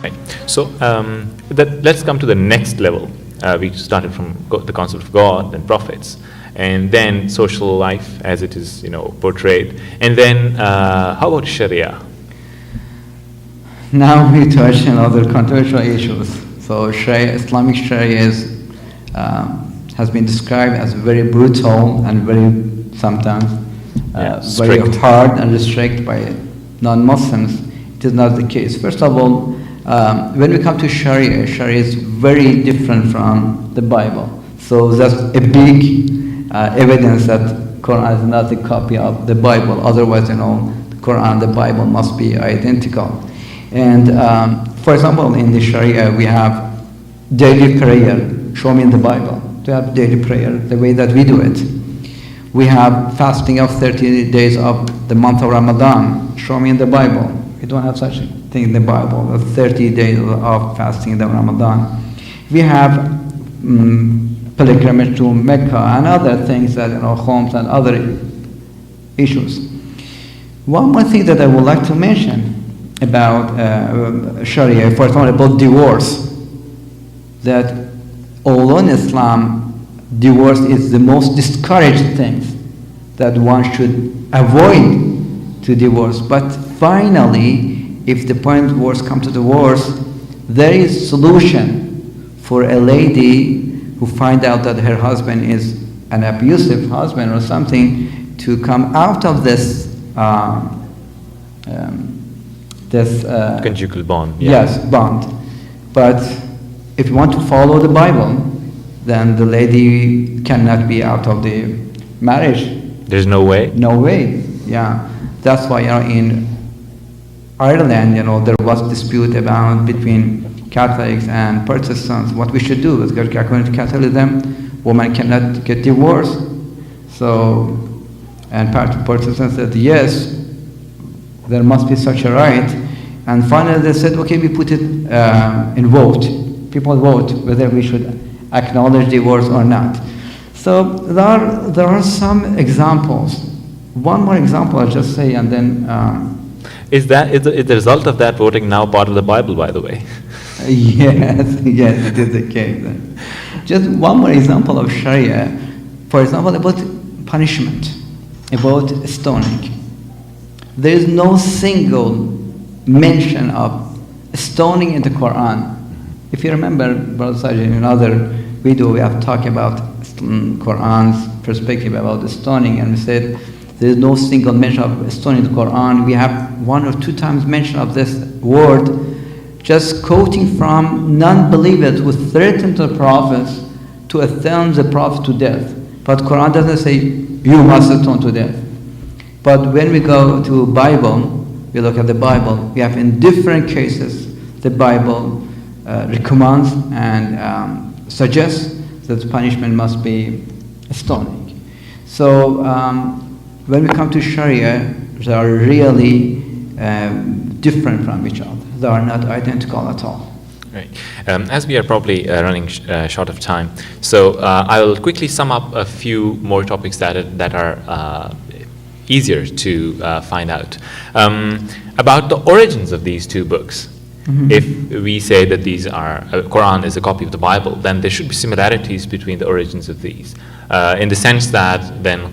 Right. So let's come to the next level. We started from the concept of God and prophets, and then social life as it is, portrayed, and then how about Sharia? Now we touch on other controversial issues. So Sharia, Islamic Sharia has been described as very brutal and very sometimes very hard and restricted by non-Muslims. It is not the case. First of all, when we come to Sharia, Sharia is very different from the Bible. So that's a big evidence that Quran is not a copy of the Bible. Otherwise, the Quran and the Bible must be identical. And for example, in the Sharia, we have daily prayer. Show me in the Bible to have daily prayer the way that we do it. We have fasting of 30 days of the month of Ramadan. Show me in the Bible. We don't have such a thing in the Bible, 30 days of fasting in the Ramadan. We have pilgrimage to Mecca and other things that, homes and other issues. One more thing that I would like to mention about Sharia, for example, about divorce, that although in Islam, divorce is the most discouraged thing that one should avoid to divorce, but finally, if the point of divorce comes to divorce, there is solution for a lady who finds out that her husband is an abusive husband or something to come out of this conjugal bond. Yes, bond. But if you want to follow the Bible, then the lady cannot be out of the marriage. There's no way? No way, yeah. That's why in Ireland, there was dispute between Catholics and Protestants what we should do. Because according to Catholicism, woman cannot get divorced. So, and Protestants said yes, there must be such a right. And finally they said, okay, we put it in vote. People vote whether we should acknowledge divorce or not. So there are some examples. One more example I'll just say, and then is the result of that voting now part of the Bible, by the way? Yes, it is the case. Just one more example of Sharia. For example, about punishment, about stoning. There is no single mention of stoning in the Quran. If you remember, Brother Sajid, in another video we have talked about Quran's perspective about the stoning, and we said there is no single mention of stoning in the Quran. We have 1 or 2 times mention of this word, just quoting from non-believers who threatened the prophets to stone the prophet to death. But Quran doesn't say you must stone to death. But when we go to Bible, we look at the Bible, we have in different cases the Bible recommends and suggests that punishment must be stoning. So when we come to Sharia, they are really different from each other. They are not identical at all. Right. As we are probably running short of time, so I will quickly sum up a few more topics that are easier to find out. About the origins of these two books. Mm-hmm. If we say that these are Quran is a copy of the Bible, then there should be similarities between the origins of these, in the sense that then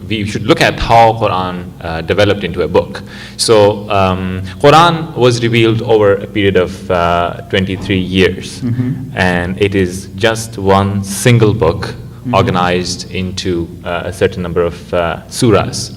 we should look at how Quran developed into a book. So Quran was revealed over a period of 23 years, mm-hmm. and it is just one single book, mm-hmm. organized into a certain number of surahs,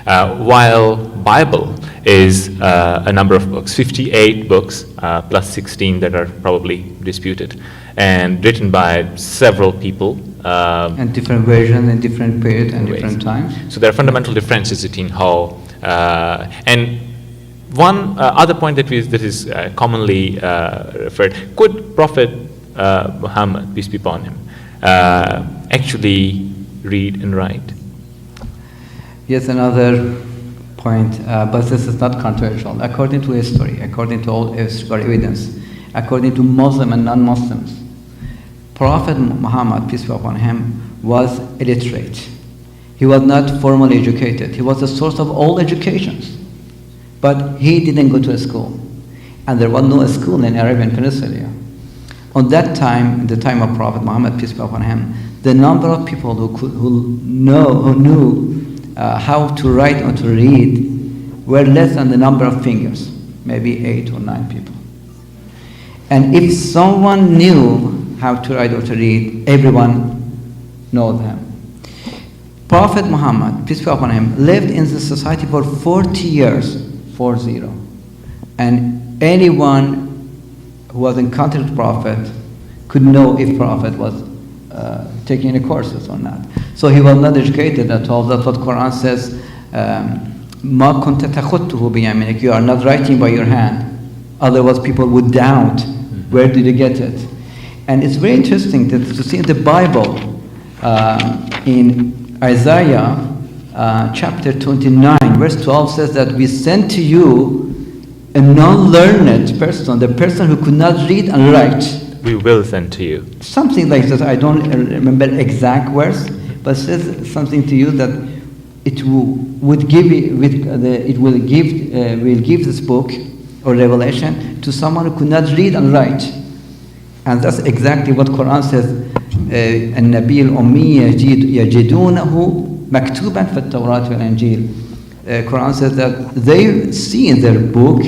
while Bible is a number of books, 58 books, plus 16 that are probably disputed, and written by several people. And different versions in different periods and different times. So there are fundamental differences between how, and one other point that is commonly referred, could Prophet Muhammad, peace be upon him, actually read and write? Yes, another point, but this is not controversial. According to history, according to all historical evidence, according to Muslim and non-Muslims, Prophet Muhammad, peace be upon him, was illiterate. He was not formally educated. He was the source of all educations. But he didn't go to a school. And there was no school in Arabian Peninsula. On that time, in the time of Prophet Muhammad, peace be upon him, the number of people who knew how to write or to read were less than the number of fingers, maybe 8 or 9 people. And if someone knew how to write or to read, everyone knows him. Prophet Muhammad, peace be upon him, lived in the society for 40 years, 40. And anyone who was encountered with Prophet could know if Prophet was taking any courses or not. So he was not educated at all. That's what Quran says, مَا كُنْتَ تَخُطُّهُ بِيَمِنِكَ. You are not writing by your hand. Otherwise people would doubt, where did you get it? And it's very interesting to see in the Bible, in Isaiah chapter 29, verse 12 says that we sent to you a non-learned person, the person who could not read and write. We will send to you. Something like that. I don't remember exact words, but it says something to you that it will give this book or revelation to someone who could not read and write. And that's exactly what Quran says. النبي الأمي يجدونه مكتوبا في التوراة والإنجيل. Quran says that they see in their book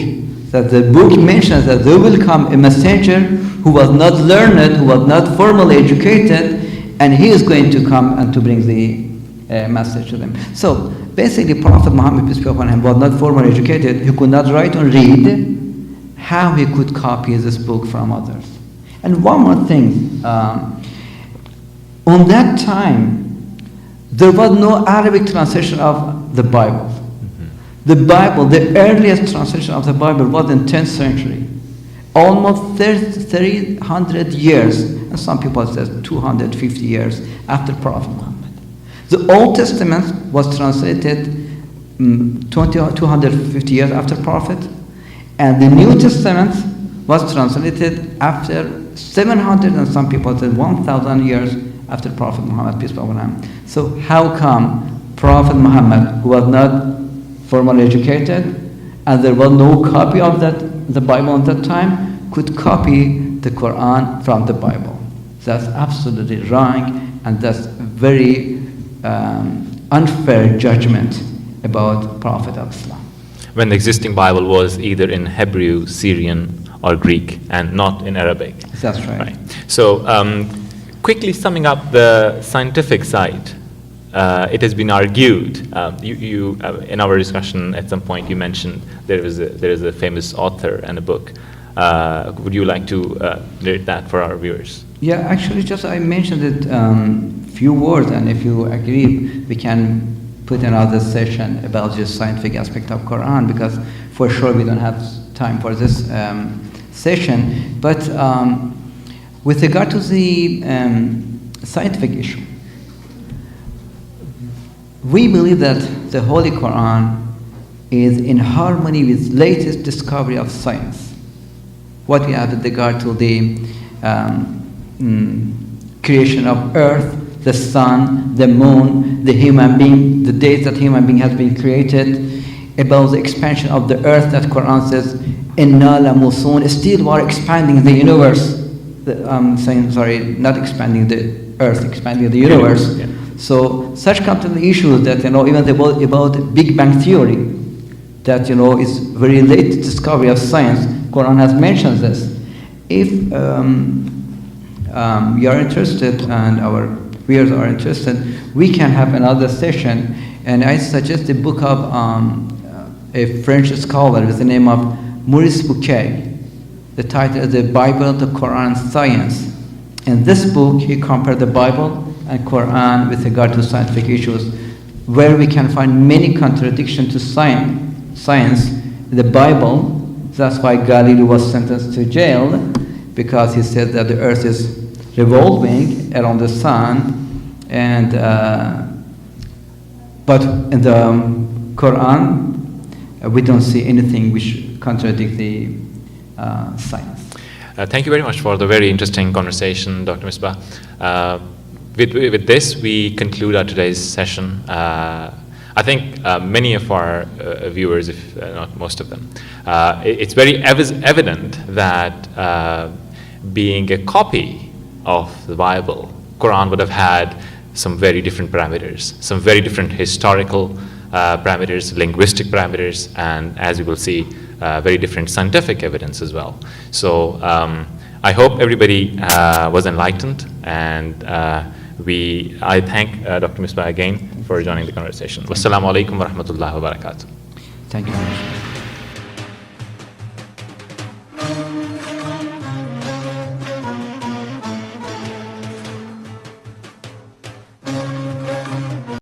that the book mentions that there will come a messenger who was not learned, who was not formally educated, and he is going to come and to bring the message to them. So basically Prophet Muhammad, peace be upon him, was not formally educated. He could not write or read. How he could copy this book from others? And one more thing, on that time there was no Arabic translation of the Bible. The Bible, the earliest translation of the Bible was in 10th century. Almost 300 years, and some people say 250 years after Prophet Muhammad. The Old Testament was translated 250 years after Prophet, and the New Testament was translated after 700 and some people said 1,000 years after Prophet Muhammad, peace be upon him. So how come Prophet Muhammad, who was not formally educated, and there was no copy of the Bible at that time, could copy the Quran from the Bible? That's absolutely wrong, and that's very unfair judgment about Prophet of Islam. When the existing Bible was either in Hebrew, Syrian, or Greek, and not in Arabic. That's right. So, quickly summing up the scientific side. It has been argued. You in our discussion at some point you mentioned there is a famous author and a book. Would you like to read that for our viewers? Yeah, actually, just I mentioned it few words, and if you agree, we can put another session about the scientific aspect of Quran, because for sure we don't have time for this session. But with regard to the scientific issue, we believe that the Holy Quran is in harmony with latest discovery of science. What we have with regard to the creation of Earth, the sun, the moon, the human being, the days that human being has been created, about the expansion of the Earth that Quran says, "Inna la musun." Still, we are expanding the universe. Not expanding the Earth, expanding the universe. Yeah. So such kind of issues that even about Big Bang theory, that is very late discovery of science. Quran has mentioned this. If you are interested and our viewers are interested, we can have another session. And I suggest the book of a French scholar with the name of Maurice Bucaille. The title is "The Bible, the Quran, and Science." In this book, he compared the Bible and Quran with regard to scientific issues, where we can find many contradictions to science in the Bible. That's why Galileo was sentenced to jail, because he said that the earth is revolving around the sun, and but in the Quran we don't see anything which contradicts the science. Thank you very much for the very interesting conversation, Dr. Mesbah. With this, we conclude our today's session. I think many of our viewers, if not most of them, it's very evident that being a copy of the Bible, Quran would have had some very different parameters, some very different historical parameters, linguistic parameters, and as you will see, very different scientific evidence as well. So I hope everybody was enlightened, and I thank Dr. Mesbah again for joining the conversation. Wassalamu alaikum wa rahmatullahi wa barakatuh. Thank you very much.